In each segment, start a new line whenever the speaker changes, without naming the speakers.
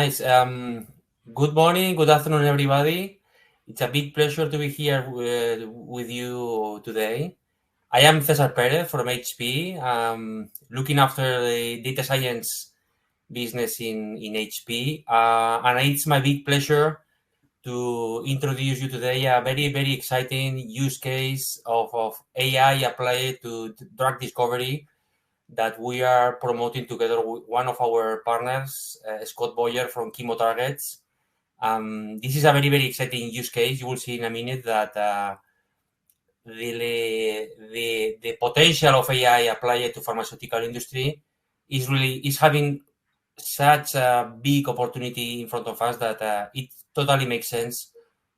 Nice. Good morning, good afternoon, everybody. It's a big pleasure to be here with you today. I am César Pérez from HP, looking after the data science business in HP. And it's my big pleasure to introduce you today a very, very exciting use case of AI applied to drug discovery that we are promoting together with one of our partners, Scott Boyer from Chemotargets. This is a very, very exciting use case. You will see in a minute that the potential of AI applied to pharmaceutical industry is having such a big opportunity in front of us that it totally makes sense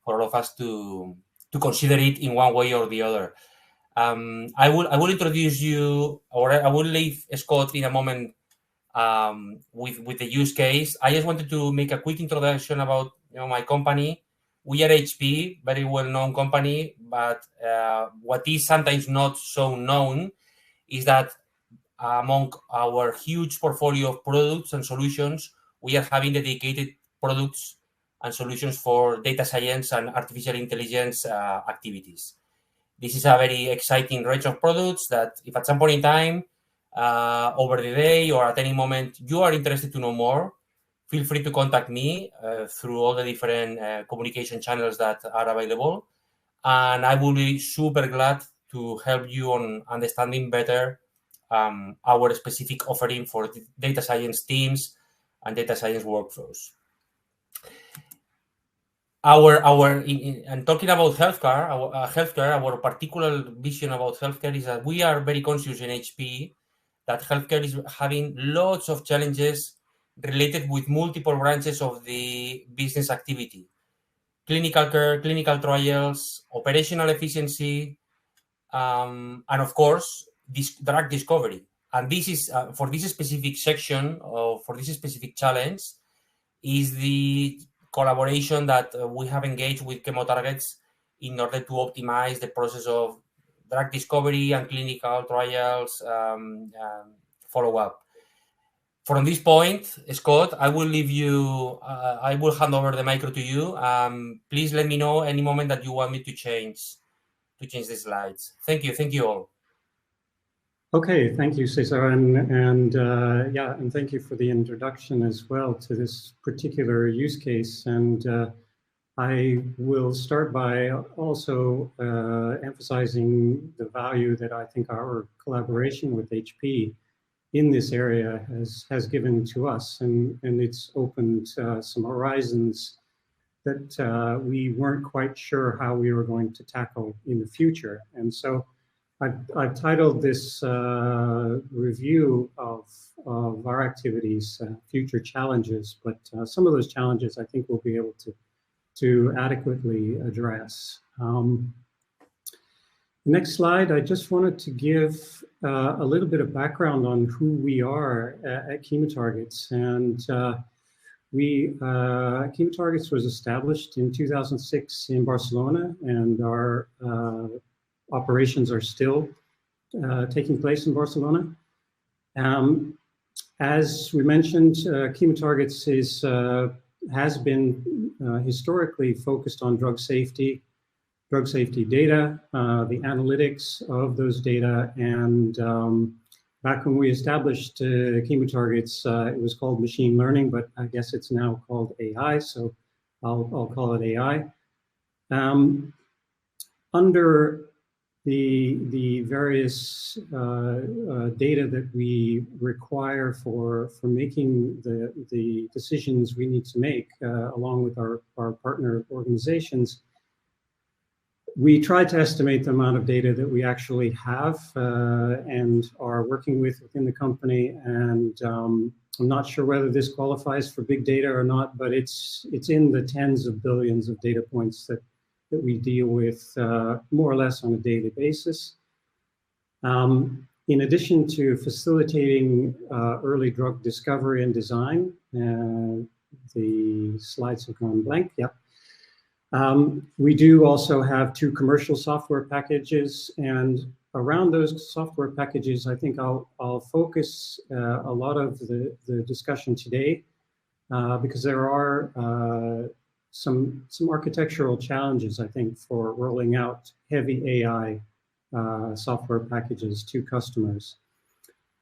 for all of us to consider it in one way or the other. I will introduce you, or I will leave Scott in a moment with the use case. I just wanted to make a quick introduction about my company. We are HP, very well-known company, but what is sometimes not so known is that among our huge portfolio of products and solutions, we are having dedicated products and solutions for data science and artificial intelligence activities. This is a very exciting range of products that if at some point in time, over the day or at any moment, you are interested to know more, feel free to contact me through all the different communication channels that are available. And I will be super glad to help you on understanding better our specific offering for data science teams and data science workflows. And talking about healthcare, our particular vision about healthcare is that we are very conscious in HP that healthcare is having lots of challenges related with multiple branches of the business activity: clinical care, clinical trials, operational efficiency, and of course, this drug discovery. And this is for this specific section, or for this specific challenge, is the collaboration that we have engaged with Chemotargets in order to optimize the process of drug discovery and clinical trials follow-up. From this point, Scott, I will leave you, I will hand over the micro to you. Please let me know any moment that you want me to change the slides. Thank you all.
Okay, thank you, César, and thank you for the introduction as well to this particular use case. And I will start by also emphasizing the value that I think our collaboration with HP in this area has given to us, and it's opened some horizons that we weren't quite sure how we were going to tackle in the future. And so I've titled this review of our activities, Future Challenges, but some of those challenges I think we'll be able to adequately address. Next slide, I just wanted to give a little bit of background on who we are at Chemotargets. And Chemotargets was established in 2006 in Barcelona, and our operations are still taking place in Barcelona. As we mentioned, Chemotargets has been historically focused on drug safety data, the analytics of those data, and back when we established Chemotargets, it was called machine learning, but I guess it's now called AI, so I'll call it AI. Under the various data that we require for making the decisions we need to make along with our partner organizations, we try to estimate the amount of data that we actually have and are working with within the company. And I'm not sure whether this qualifies for big data or not, but it's in the tens of billions of data points that we deal with more or less on a daily basis. In addition to facilitating early drug discovery and design, the slides have gone blank, yep. We do also have 2 commercial software packages, and around those software packages, I think I'll focus a lot of the discussion today because there are some architectural challenges, I think, for rolling out heavy AI software packages to customers.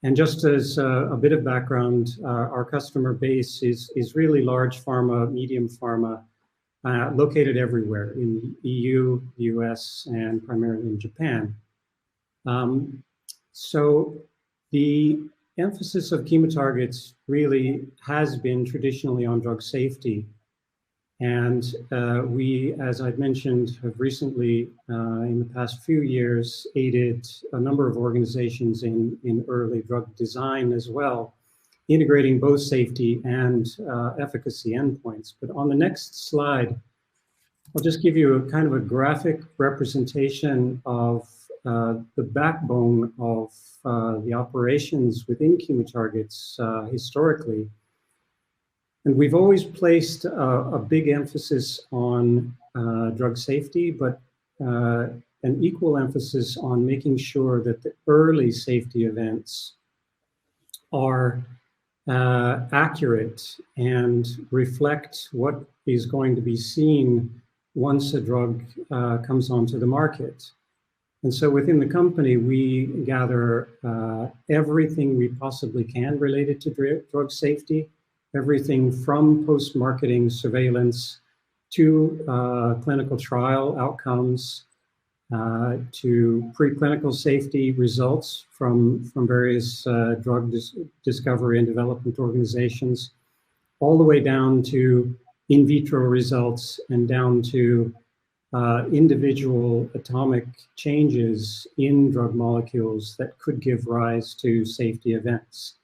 And just as a bit of background, our customer base is really large pharma, medium pharma, located everywhere in the EU, the US, and primarily in Japan. So the emphasis of Chemotargets really has been traditionally on drug safety. And we, as I've mentioned, have recently, in the past few years, aided a number of organizations in early drug design as well, integrating both safety and efficacy endpoints. But on the next slide, I'll just give you a kind of a graphic representation of the backbone of the operations within Chemotargets historically. And we've always placed a big emphasis on drug safety, but an equal emphasis on making sure that the early safety events are accurate and reflect what is going to be seen once a drug comes onto the market. And so within the company, we gather everything we possibly can related to drug safety, everything from post-marketing surveillance to clinical trial outcomes, to preclinical safety results from various drug discovery and development organizations, all the way down to in vitro results and down to individual atomic changes in drug molecules that could give rise to safety events.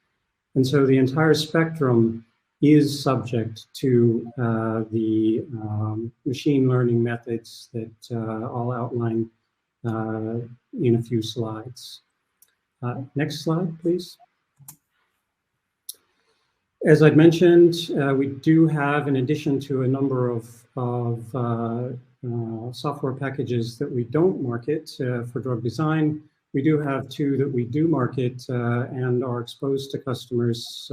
And so the entire spectrum is subject to the machine learning methods that I'll outline in a few slides. Next slide, please. As I'd mentioned, we do have, in addition to a number of software packages that we don't market for drug design, we do have two that we do market and are exposed to customers.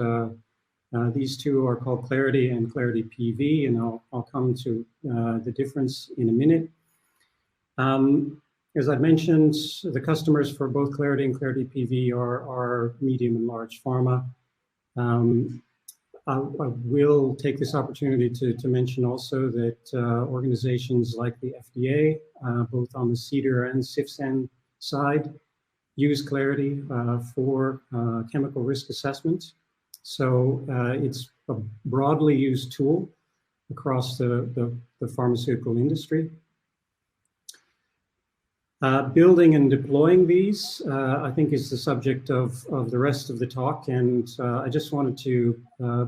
These two are called Clarity and Clarity PV, and I'll come to the difference in a minute. As I mentioned, the customers for both Clarity and Clarity PV are medium and large pharma. I will take this opportunity to mention also that organizations like the FDA, both on the CDER and CIFSEN side, use Clarity for chemical risk assessment. So it's a broadly used tool across the pharmaceutical industry. Building and deploying these, I think, is the subject of the rest of the talk. And I just wanted to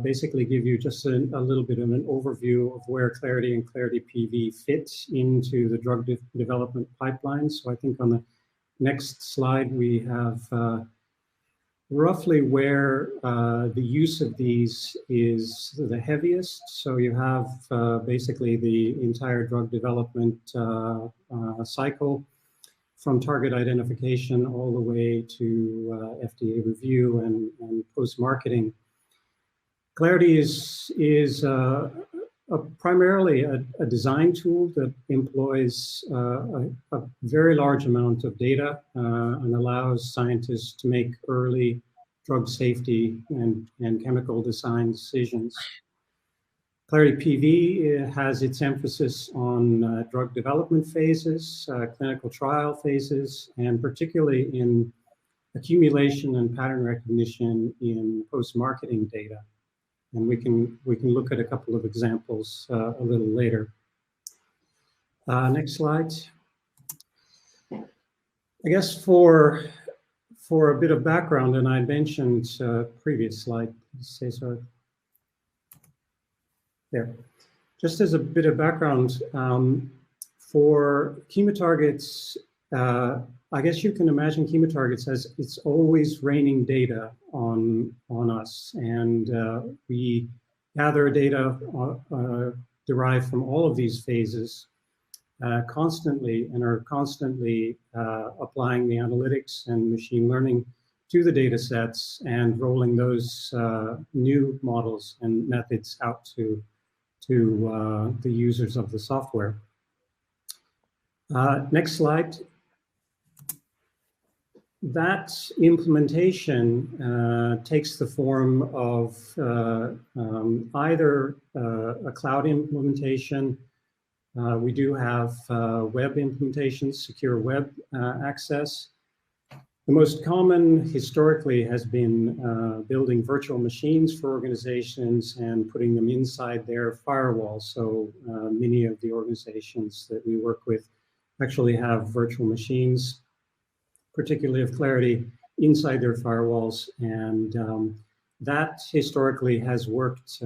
basically give you just a little bit of an overview of where Clarity and Clarity PV fits into the drug development pipeline. So I think on the next slide, we have roughly where the use of these is the heaviest. So you have basically the entire drug development cycle, from target identification all the way to FDA review and post-marketing. Clarity is primarily a design tool that employs a very large amount of data and allows scientists to make early drug safety and chemical design decisions. Clarity PV has its emphasis on drug development phases, clinical trial phases, and particularly in accumulation and pattern recognition in post-marketing data. And we can look at a couple of examples a little later. Next slide. I guess for a bit of background, and I mentioned previous slide, César. There. Just as a bit of background, for Chemotargets, I guess you can imagine Chemotargets as it's always raining data on us. And we gather data derived from all of these phases constantly and are constantly applying the analytics and machine learning to the data sets and rolling those new models and methods out to the users of the software. Next slide. That implementation takes the form of either a cloud implementation. We do have web implementations, secure web access. The most common historically has been building virtual machines for organizations and putting them inside their firewalls. So many of the organizations that we work with actually have virtual machines, particularly of Clarity, inside their firewalls. And that historically has worked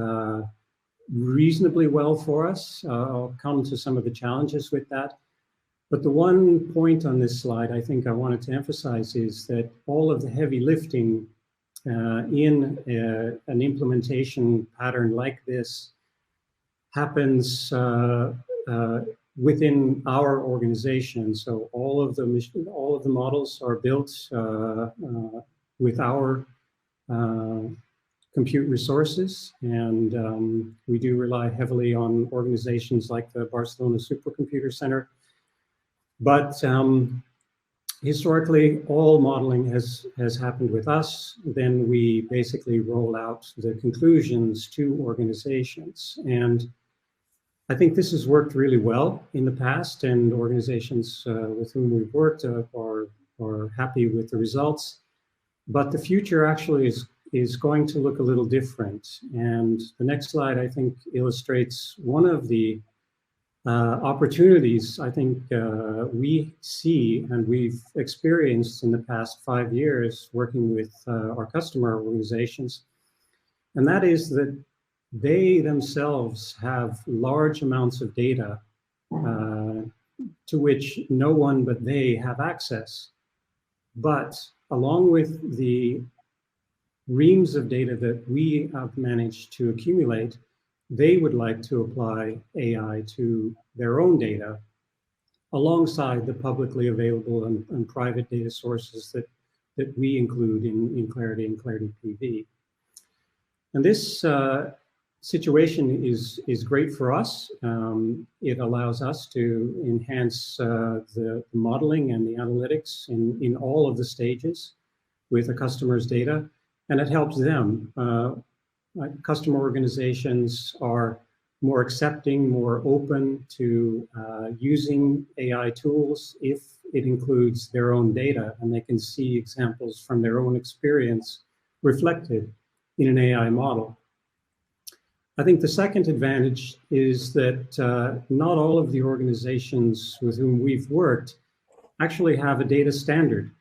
reasonably well for us. I'll come to some of the challenges with that. But the one point on this slide I think I wanted to emphasize is that all of the heavy lifting in an implementation pattern like this happens within our organization. So all of the models are built with our compute resources, and we do rely heavily on organizations like the Barcelona Supercomputer Center. But historically, all modeling has happened with us. Then we basically roll out the conclusions to organizations. And I think this has worked really well in the past, and organizations with whom we've worked are happy with the results. But the future actually is going to look a little different. And the next slide, I think, illustrates one of the opportunities I think we see and we've experienced in the past 5 years working with our customer organizations. And that is that they themselves have large amounts of data to which no one but they have access. But along with the reams of data that we have managed to accumulate, they would like to apply AI to their own data alongside the publicly available and private data sources that we include in Clarity and Clarity PV. And this situation is great for us. It allows us to enhance the modeling and the analytics in all of the stages with a customer's data, and it helps them. Customer organizations are more accepting, more open to using AI tools if it includes their own data, and they can see examples from their own experience reflected in an AI model. I think the second advantage is that not all of the organizations with whom we've worked actually have a data standard.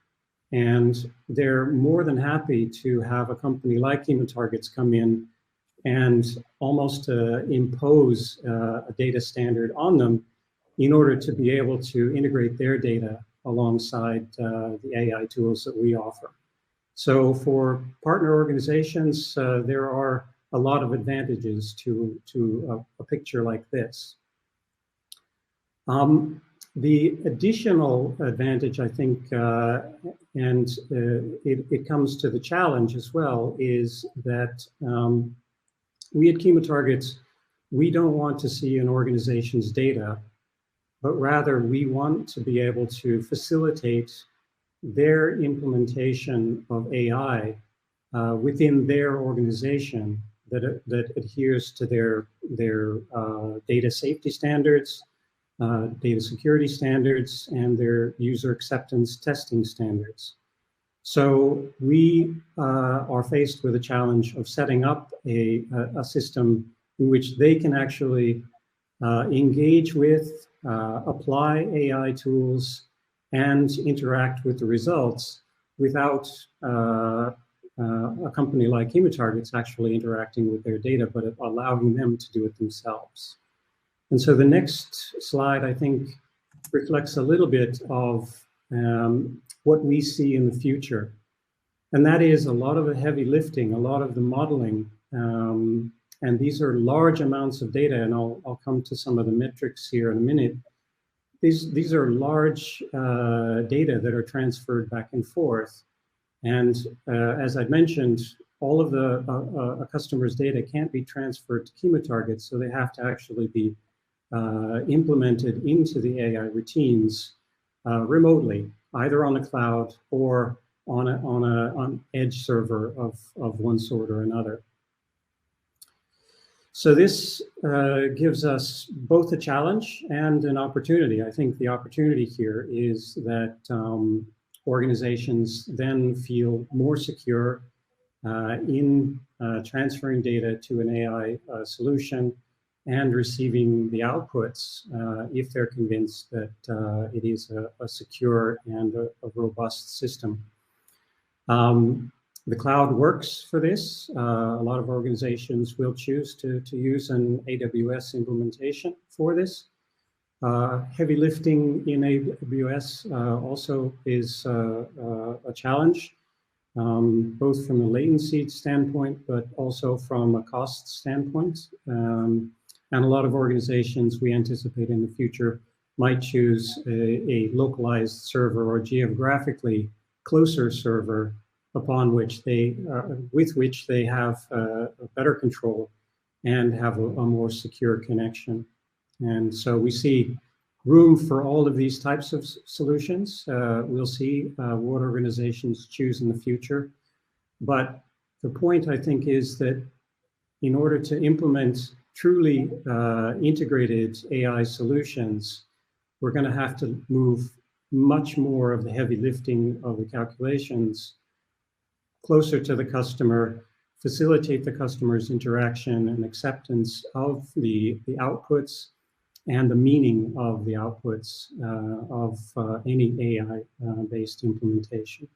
And they're more than happy to have a company like Chemotargets come in and almost impose a data standard on them in order to be able to integrate their data alongside the AI tools that we offer. So for partner organizations, there are a lot of advantages to a picture like this. The additional advantage, I think, and it comes to the challenge as well, is that we at Chemotargets, we don't want to see an organization's data, but rather we want to be able to facilitate their implementation of AI within their organization that adheres to their data safety standards, data security standards, and their user acceptance testing standards. So we are faced with a challenge of setting up a system in which they can actually engage with, apply AI tools, and interact with the results without a company like Chemotargets actually interacting with their data, but allowing them to do it themselves. And so the next slide, I think, reflects a little bit of what we see in the future. And that is a lot of the heavy lifting, a lot of the modeling, and these are large amounts of data, and I'll come to some of the metrics here in a minute. These are large data that are transferred back and forth. And as I mentioned, all of the a customer's data can't be transferred to Chemotargets, so they have to actually be implemented into the AI routines remotely, either on the cloud or on an edge server of one sort or another. So this gives us both a challenge and an opportunity. I think the opportunity here is that organizations then feel more secure in transferring data to an AI solution and receiving the outputs if they're convinced that it is a secure and a robust system. The cloud works for this. A lot of organizations will choose to use an AWS implementation for this. Heavy lifting in AWS also is a challenge, both from a latency standpoint, but also from a cost standpoint. And a lot of organizations we anticipate in the future might choose a localized server or geographically closer server upon which they, with which they have a better control and have a more secure connection. And so we see room for all of these types of solutions. We'll see what organizations choose in the future. But the point, I think, is that in order to implement truly integrated AI solutions, we're going to have to move much more of the heavy lifting of the calculations closer to the customer, facilitate the customer's interaction and acceptance of the outputs and the meaning of the outputs of any AI-based implementation.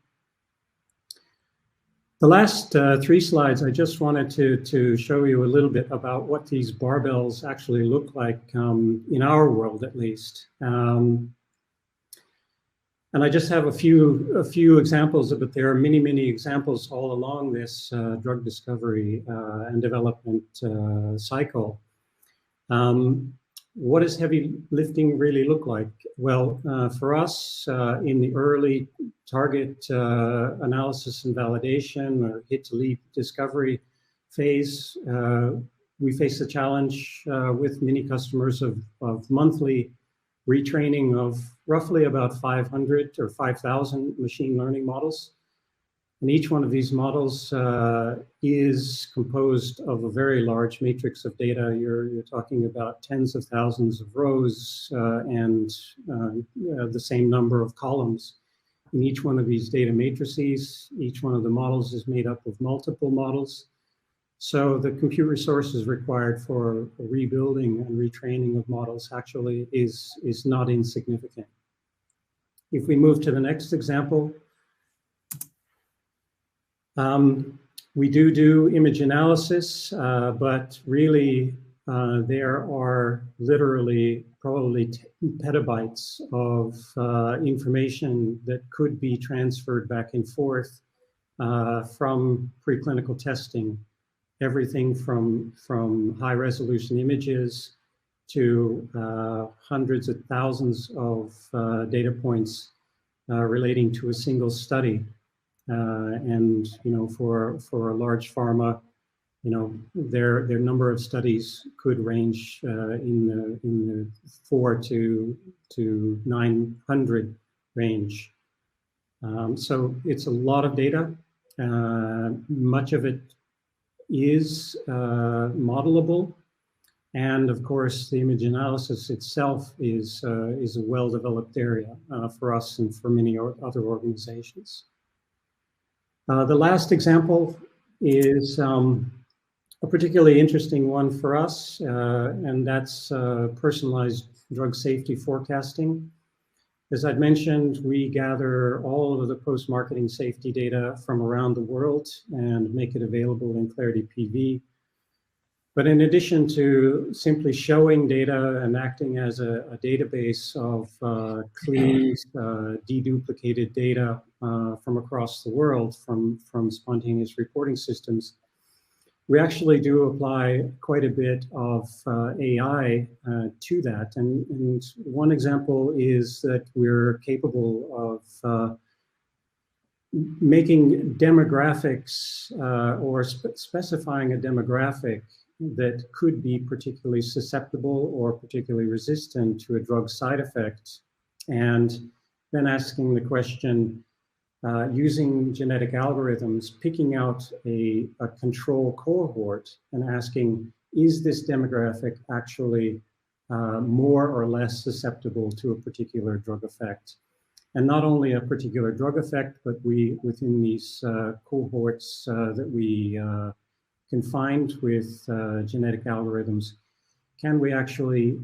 The last 3 slides, I just wanted to show you a little bit about what these barbells actually look like in our world, at least. And I just have a few examples, but there are many, many examples all along this drug discovery and development cycle. What does heavy lifting really look like? Well, for us, in the early target analysis and validation or hit to lead discovery phase, we face the challenge with many customers of monthly retraining of roughly about 500 or 5,000 machine learning models. And each one of these models is composed of a very large matrix of data. You're talking about tens of thousands of rows and the same number of columns in each one of these data matrices. Each one of the models is made up of multiple models. So the compute resources required for rebuilding and retraining of models actually is not insignificant. If we move to the next example, we do image analysis, but really there are literally probably petabytes of information that could be transferred back and forth from preclinical testing. Everything from high resolution images to hundreds of thousands of data points relating to a single study. And for a large pharma, their number of studies could range in the 4 to 900 range. So it's a lot of data. Much of it is modelable, and of course the image analysis itself is a well-developed area for us and for many other organizations. The last example is a particularly interesting one for us, and that's personalized drug safety forecasting. As I'd mentioned, we gather all of the post-marketing safety data from around the world and make it available in Clarity PV. But in addition to simply showing data and acting as a database of clean, deduplicated data from across the world from spontaneous reporting systems, we actually do apply quite a bit of AI to that. And one example is that we're capable of making demographics or specifying a demographic that could be particularly susceptible or particularly resistant to a drug side effect, and then asking the question, using genetic algorithms, picking out a control cohort and asking, is this demographic actually more or less susceptible to a particular drug effect? And not only a particular drug effect, but within these cohorts that we can find with genetic algorithms, can we actually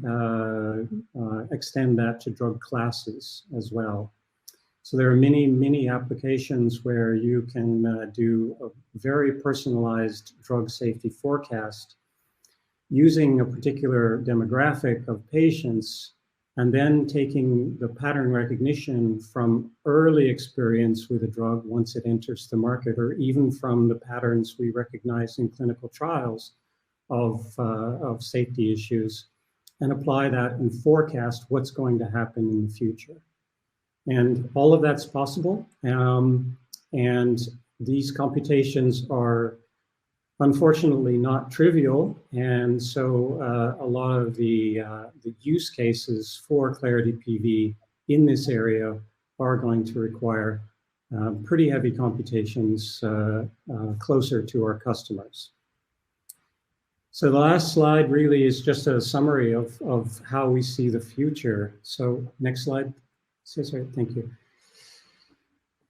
extend that to drug classes as well? So there are many applications where you can do a very personalized drug safety forecast using a particular demographic of patients, and then taking the pattern recognition from early experience with a drug once it enters the market, or even from the patterns we recognize in clinical trials of safety issues, and apply that and forecast what's going to happen in the future. And all of that's possible. And these computations are unfortunately not trivial. And so a lot of the use cases for Clarity PV in this area are going to require pretty heavy computations closer to our customers. So the last slide really is just a summary of how we see the future. So next slide, César, thank you.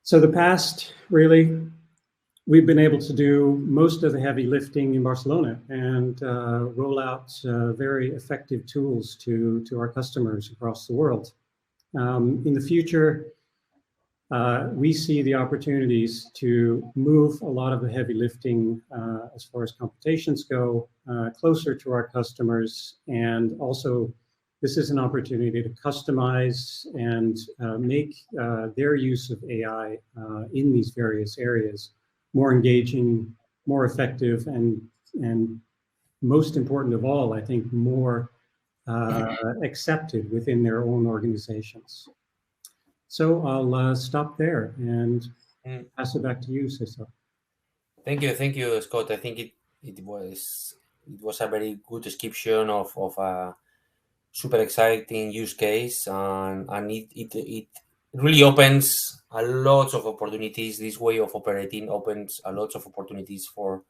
So the past, really, we've been able to do most of the heavy lifting in Barcelona and roll out very effective tools to our customers across the world. In the future, we see the opportunities to move a lot of the heavy lifting as far as computations go closer to our customers, and also this is an opportunity to customize and make their use of AI in these various areas more engaging, more effective, and most important of all, I think, more accepted within their own organizations. So I'll stop there and pass it back to you, César.
Thank you, Scott. I think it was a very good description of a super exciting use case, and it really opens a lot of opportunities. This way of operating opens a lot of opportunities for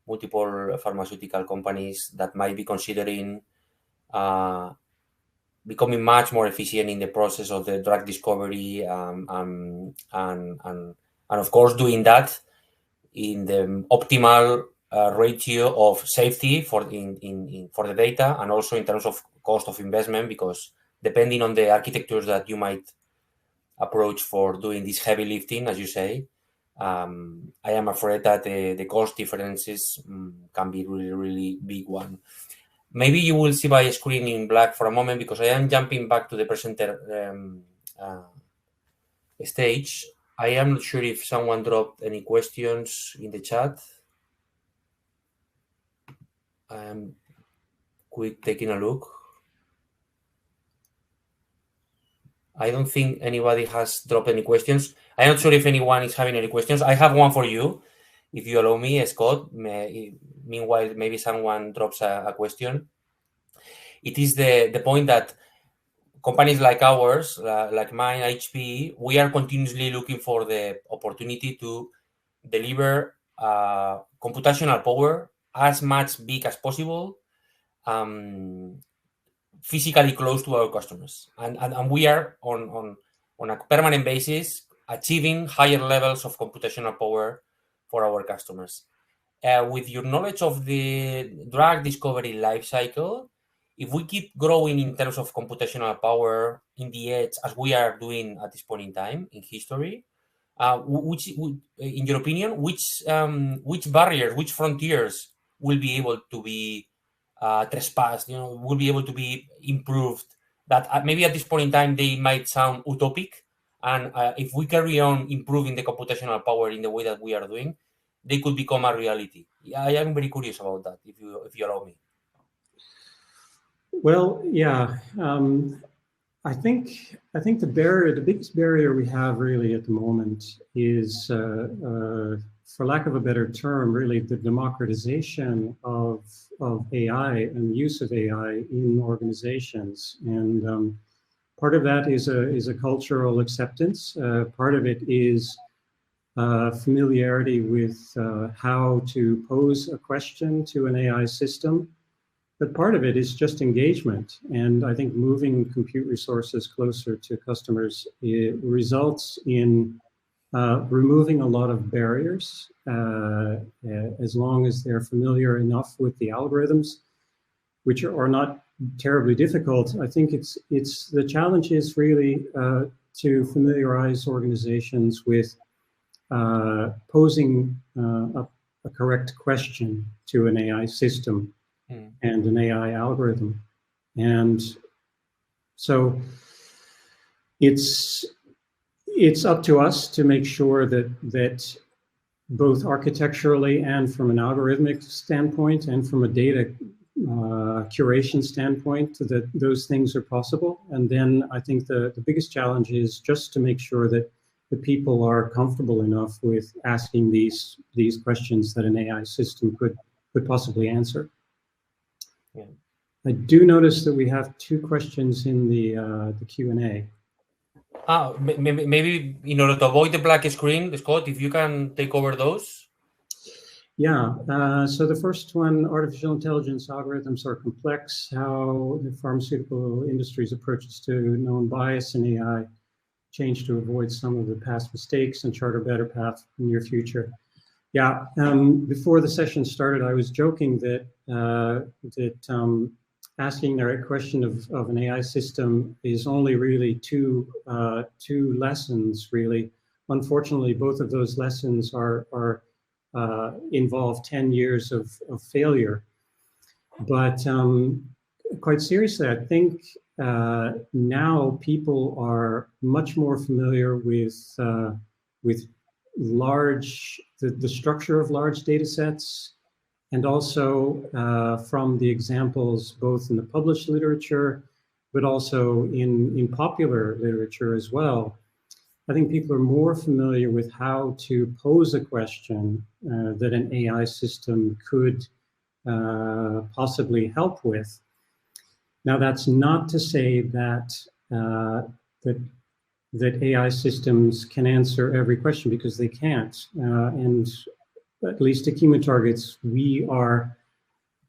multiple pharmaceutical companies that might be considering becoming much more efficient in the process of the drug discovery, and of course doing that in the optimal ratio of safety for the data, and also in terms of cost of investment, because depending on the architectures that you might approach for doing this heavy lifting, as you say, I am afraid that the cost differences can be really big one. Maybe you will see my screen in black for a moment because I am jumping back to the presenter stage. I am not sure if someone dropped any questions in the chat. I am quick taking a look. I don't think anybody has dropped any questions. I'm not sure if anyone is having any questions. I have one for you, if you allow me, Scott. Meanwhile, maybe someone drops a question. It is the point that companies like ours, like mine, HP, we are continuously looking for the opportunity to deliver computational power as much big as possible, physically close to our customers, and we are on a permanent basis achieving higher levels of computational power for our customers. With your knowledge of the drug discovery life cycle, if we keep growing in terms of computational power in the edge as we are doing at this point in time in history, in your opinion, which barriers, which frontiers will be able to be trespassed, will be able to be improved, that maybe at this point in time they might sound utopic, and if we carry on improving the computational power in the way that we are doing, they could become a reality. I am very curious about that, if you allow me.
Well, yeah. I think the biggest barrier we have really at the moment is, for lack of a better term, really the democratization of AI and use of AI in organizations. And part of that is a cultural acceptance. Part of it is familiarity with how to pose a question to an AI system. But part of it is just engagement. And I think moving compute resources closer to customers, it results in removing a lot of barriers, as long as they're familiar enough with the algorithms, which are not terribly difficult. I think the challenge is really to familiarize organizations with posing a correct question to an AI system and an AI algorithm. And so it's up to us to make sure that both architecturally and from an algorithmic standpoint and from a data curation standpoint, that those things are possible. And then I think the biggest challenge is just to make sure that the people are comfortable enough with asking these questions that an AI system could possibly answer. Yeah. I do notice that we have 2 questions in the Q&A.
Maybe in order to avoid the black screen, Scott, if you can take over those.
Yeah, so the first one, artificial intelligence algorithms are complex. How the pharmaceutical industry's approaches to known bias in AI change to avoid some of the past mistakes and chart a better path in the near future. Yeah, before the session started, I was joking that asking the right question of an AI system is only really two lessons, really. Unfortunately, both of those lessons involve 10 years of failure. But quite seriously, I think now people are much more familiar with the structure of large data sets, and also from the examples both in the published literature, but also in popular literature as well. I think people are more familiar with how to pose a question that an AI system could possibly help with. Now, that's not to say that that AI systems can answer every question, because they can't. And at least at Chemotargets, we are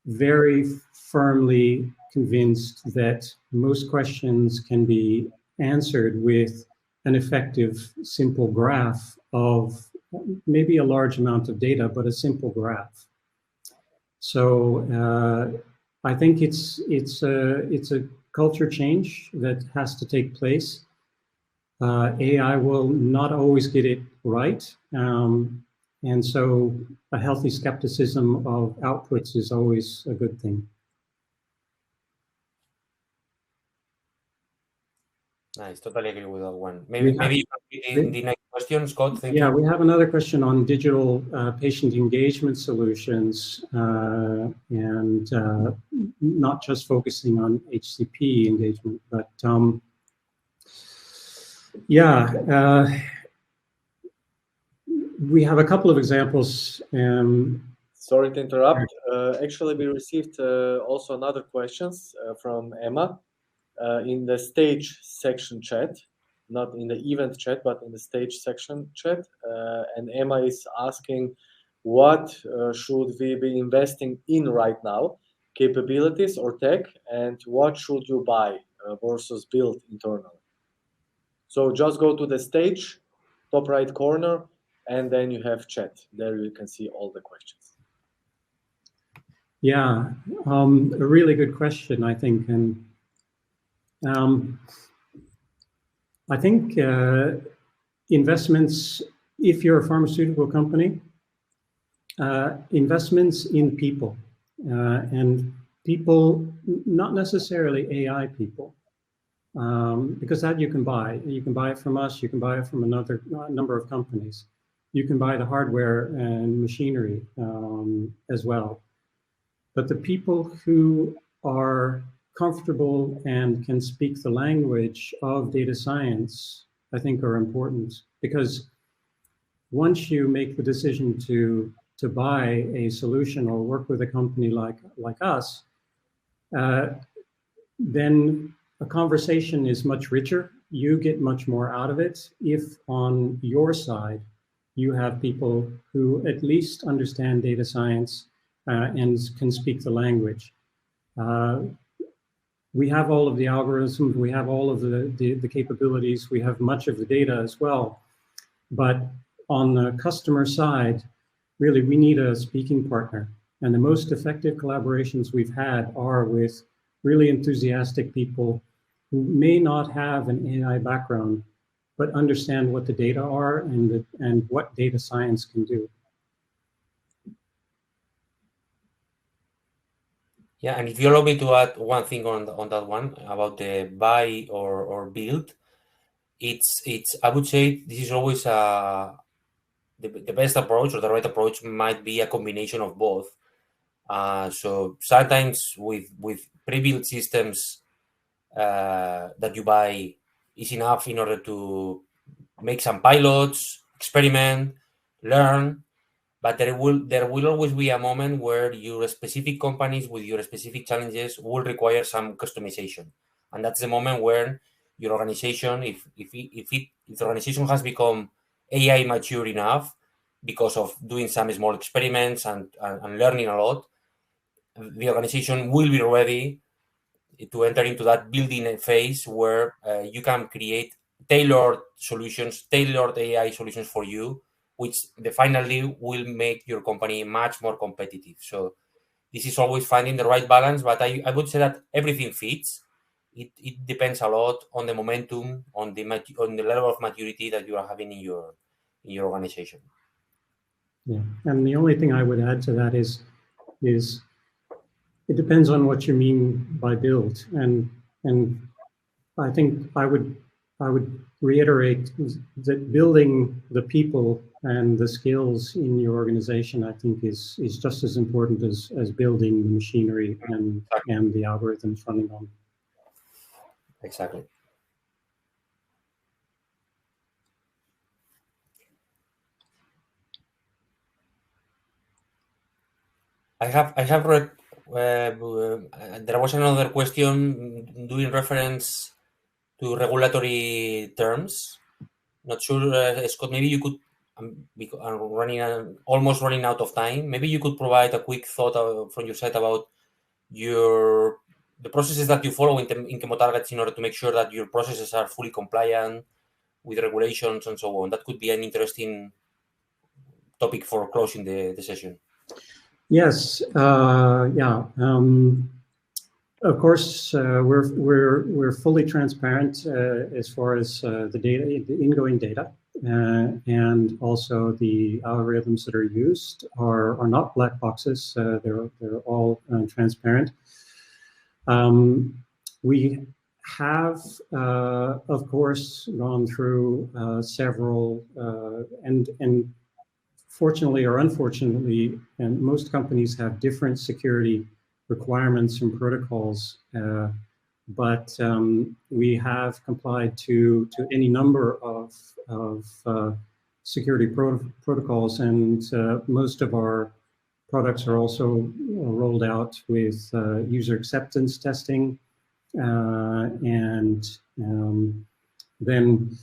very firmly convinced that most questions can be answered with an effective, simple graph of maybe a large amount of data, but a simple graph. So I think it's a culture change that has to take place. AI will not always get it right. And so a healthy skepticism of outputs is always a good thing.
Nice, totally agree with that one. Maybe you can read the next question, Scott. Thank you.
Yeah, we have another question on digital patient engagement solutions, and not just focusing on HCP engagement, but we have a couple of examples.
Sorry to interrupt. Actually, we received also another questions from Emma in the stage section chat, not in the event chat, but in the stage section chat. And Emma is asking, what should we be investing in right now, capabilities or tech, and what should you buy versus build internally? So just go to the stage, top right corner, and then you have chat. There you can see all the questions.
Yeah, a really good question, I think. And I think investments, if you're a pharmaceutical company, investments in people, and people, not necessarily AI people, because that you can buy. You can buy it from us, you can buy it from another number of companies. You can buy the hardware and machinery as well. But the people who are comfortable and can speak the language of data science, I think, are important, because once you make the decision to buy a solution or work with a company like us, then a conversation is much richer. You get much more out of it if on your side you have people who at least understand data science and can speak the language. We have all of the algorithms, we have all of the capabilities, we have much of the data as well. But on the customer side, really, we need a speaking partner. And the most effective collaborations we've had are with really enthusiastic people who may not have an AI background, but understand what the data are and what data science can do.
Yeah, and if you allow me to add one thing on that one about the buy or build, it's I would say this is always the best approach, or the right approach might be a combination of both. So sometimes with pre-built systems that you buy is enough in order to make some pilots, experiment, learn. But there will always be a moment where your specific companies with your specific challenges will require some customization, and that's the moment where your organization, if the organization has become AI mature enough because of doing some small experiments and learning a lot, the organization will be ready to enter into that building phase where you can create tailored solutions, tailored AI solutions for you, which finally will make your company much more competitive. So this is always finding the right balance, but I would say that everything fits. It depends a lot on the momentum, on the level of maturity that you are having in your organization.
Yeah, and the only thing I would add to that is it depends on what you mean by build, and I think I would reiterate that building the people and the skills in your organization, I think, is just as important as building the machinery and the algorithms running on.
Exactly. I have read. There was another question doing reference to regulatory terms. Not sure, Scott. Maybe you could. I'm almost running out of time. Maybe you could provide a quick thought from your side about the processes that you follow in Chemotargets in order to make sure that your processes are fully compliant with regulations and so on. That could be an interesting topic for closing the session.
Yes. Yeah. Of course, we're fully transparent as far as the data, the ingoing data, and also the algorithms that are used are not black boxes. They're all transparent. We have, of course, gone through several and fortunately or unfortunately, and most companies have different security requirements and protocols, but we have complied to any number of security protocols, and most of our products are also rolled out with user acceptance testing, and then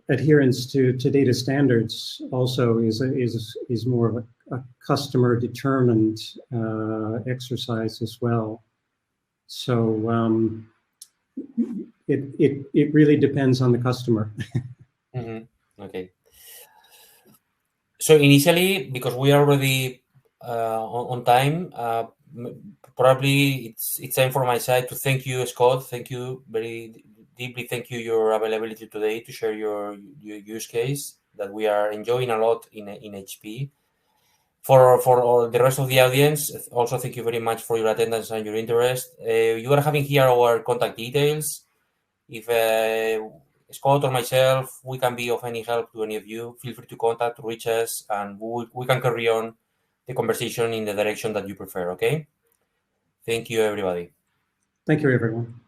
adherence to data standards also is more of a customer determined exercise as well. So it really depends on the customer.
Mm-hmm. Okay. So initially, because we are already on time, probably it's time for my side to thank you, Scott. Thank you very deeply. Thank you your availability today to share your use case that we are enjoying a lot in HP. For all the rest of the audience, also thank you very much for your attendance and your interest. You are having here our contact details. If Scott or myself, we can be of any help to any of you, feel free to contact, reach us, and we can carry on the conversation in the direction that you prefer, okay? Thank you, everybody.
Thank you, everyone.